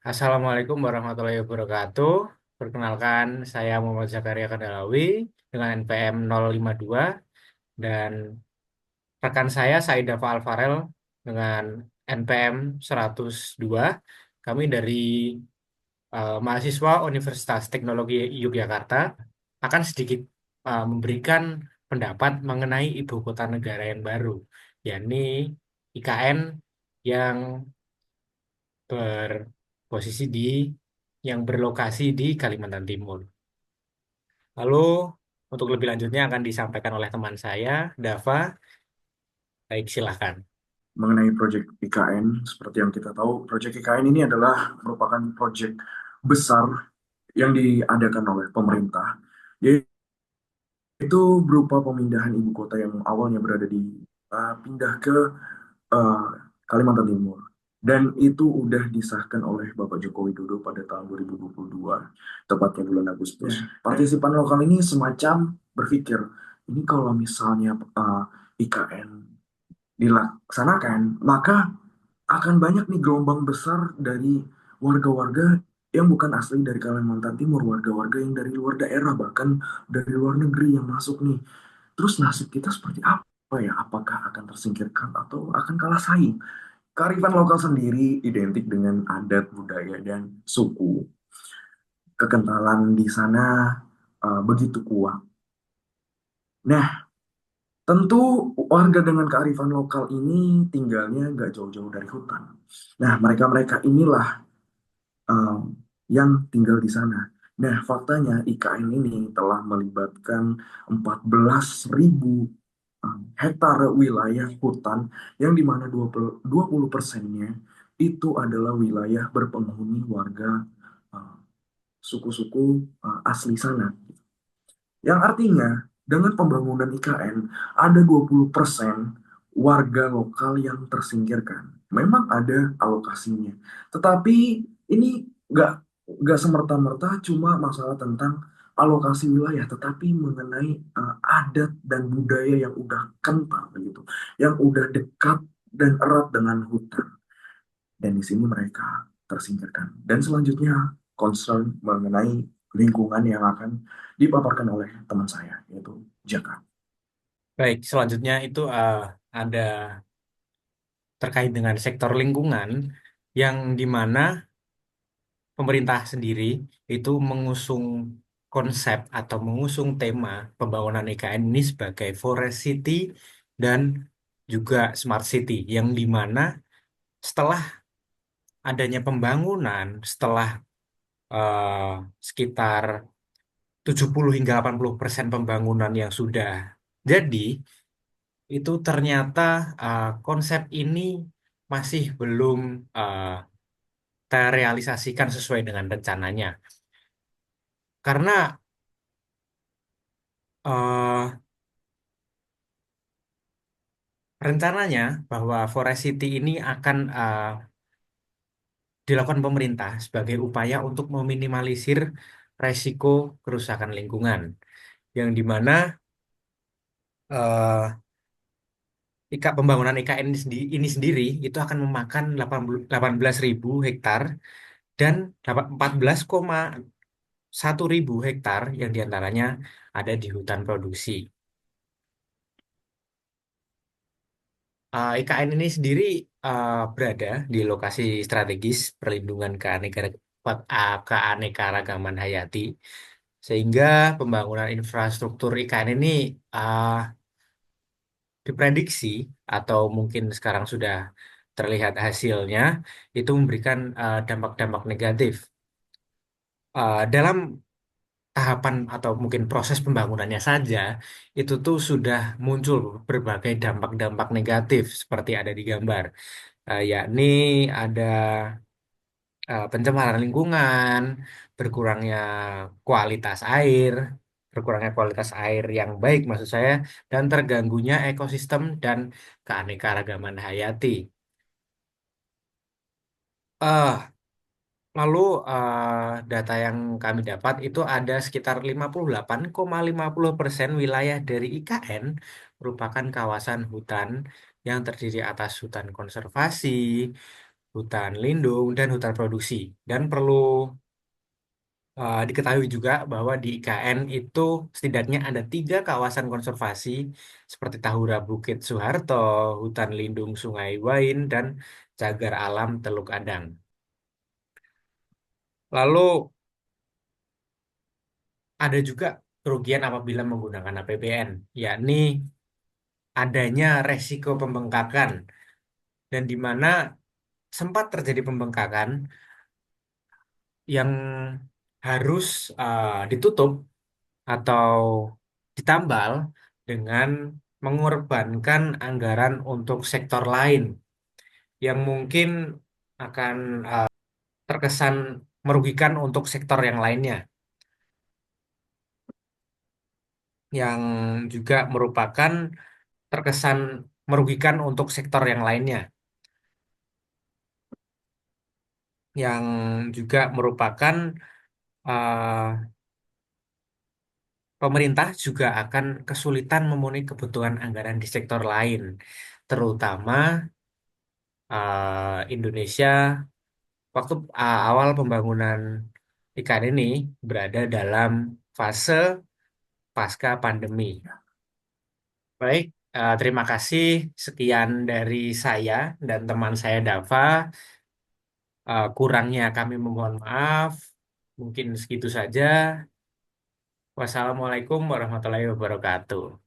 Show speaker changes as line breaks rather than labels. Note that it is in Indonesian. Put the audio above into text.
Assalamualaikum warahmatullahi wabarakatuh. Perkenalkan, saya Muhammad Zakaria Kadalawi dengan NPM 052 dan rekan saya Saida Alfarel dengan NPM 102. Kami dari mahasiswa Universitas Teknologi Yogyakarta akan sedikit memberikan pendapat mengenai ibu kota negara yang baru, yakni IKN yang berposisi yang berlokasi di Kalimantan Timur. Lalu untuk lebih lanjutnya akan disampaikan oleh teman saya, Dava. Baik, silahkan.
Mengenai proyek IKN, seperti yang kita tahu, proyek IKN ini adalah merupakan proyek besar yang diadakan oleh pemerintah, yaitu berupa pemindahan ibu kota yang awalnya berada di pindah ke eh, Kalimantan Timur. Dan itu udah disahkan oleh Bapak Joko Widodo pada tahun 2022, tepatnya bulan Agustus. Partisipan lokal ini semacam berpikir, ini kalau misalnya IKN dilaksanakan, maka akan banyak nih gelombang besar dari warga-warga yang bukan asli dari Kalimantan Timur, warga-warga yang dari luar daerah, bahkan dari luar negeri yang masuk nih. Terus nasib kita seperti apa ya? Apakah akan tersingkirkan atau akan kalah saing? Kearifan lokal sendiri identik dengan adat, budaya, dan suku. Kekentalan di sana begitu kuat. Nah, tentu warga dengan kearifan lokal ini tinggalnya nggak jauh-jauh dari hutan. Nah, mereka-mereka inilah um, yang tinggal di sana. Nah, faktanya IKN ini telah melibatkan 14.000 hektar wilayah hutan yang dimana 20% itu adalah wilayah berpenghuni warga uh, suku-suku asli sana. Yang artinya dengan pembangunan IKN ada 20% warga lokal yang tersingkirkan. Memang ada alokasinya. Tetapi ini nggak nggak semerta-merta cuma masalah tentang alokasi wilayah, tetapi mengenai adat dan budaya yang udah kental begitu, yang udah dekat dan erat dengan hutan. Dan di sini mereka tersingkirkan. Dan selanjutnya concern mengenai lingkungan yang akan dipaparkan oleh teman saya, yaitu Jaka.
Baik, selanjutnya itu ada terkait dengan sektor lingkungan yang di mana pemerintah sendiri itu mengusung konsep atau mengusung tema pembangunan IKN ini sebagai Forest City dan juga Smart City, yang di mana setelah adanya pembangunan, setelah eh, sekitar 70 hingga 80% pembangunan yang sudah jadi, itu ternyata konsep ini masih belum eh, terrealisasikan sesuai dengan rencananya. Karena eh, rencananya bahwa Forest City ini akan dilakukan pemerintah sebagai upaya untuk meminimalisir resiko kerusakan lingkungan, yang dimana pembangunan IKN ini sendiri itu akan memakan 18.000 hektar dan 14,1 ribu hektar yang diantaranya ada di hutan produksi. IKN ini sendiri berada di lokasi strategis perlindungan keanekaragaman hayati, sehingga pembangunan infrastruktur IKN ini uh, diprediksi atau mungkin sekarang sudah terlihat hasilnya, itu memberikan dampak-dampak negatif. Dalam tahapan atau mungkin proses pembangunannya saja, itu tuh sudah muncul berbagai dampak-dampak negatif seperti ada di gambar. Yakni ada pencemaran lingkungan, berkurangnya kualitas air, berkurangnya kualitas air yang baik maksud saya, dan terganggunya ekosistem dan keanekaragaman hayati. Eh, Lalu data yang kami dapat itu ada sekitar 58,50% wilayah dari IKN merupakan kawasan hutan yang terdiri atas hutan konservasi, hutan lindung, dan hutan produksi. Dan perlu diketahui juga bahwa di IKN itu setidaknya ada 3 kawasan konservasi seperti Tahura Bukit Soeharto, hutan lindung Sungai Wain, dan cagar alam Teluk Adang. Lalu ada juga kerugian apabila menggunakan APBN, yakni adanya resiko pembengkakan dan di mana sempat terjadi pembengkakan yang harus ditutup atau ditambal dengan mengorbankan anggaran untuk sektor lain yang mungkin akan terkesan merugikan untuk sektor yang lainnya, yang juga merupakan terkesan merugikan untuk sektor yang lainnya, yang juga merupakan eh, pemerintah juga akan kesulitan memenuhi kebutuhan anggaran di sektor lain, terutama Indonesia waktu awal pembangunan ikan ini berada dalam fase pasca pandemi. Baik, terima kasih. Sekian dari saya dan teman saya Dava. Kurangnya kami memohon maaf. Mungkin segitu saja. Wassalamualaikum warahmatullahi wabarakatuh.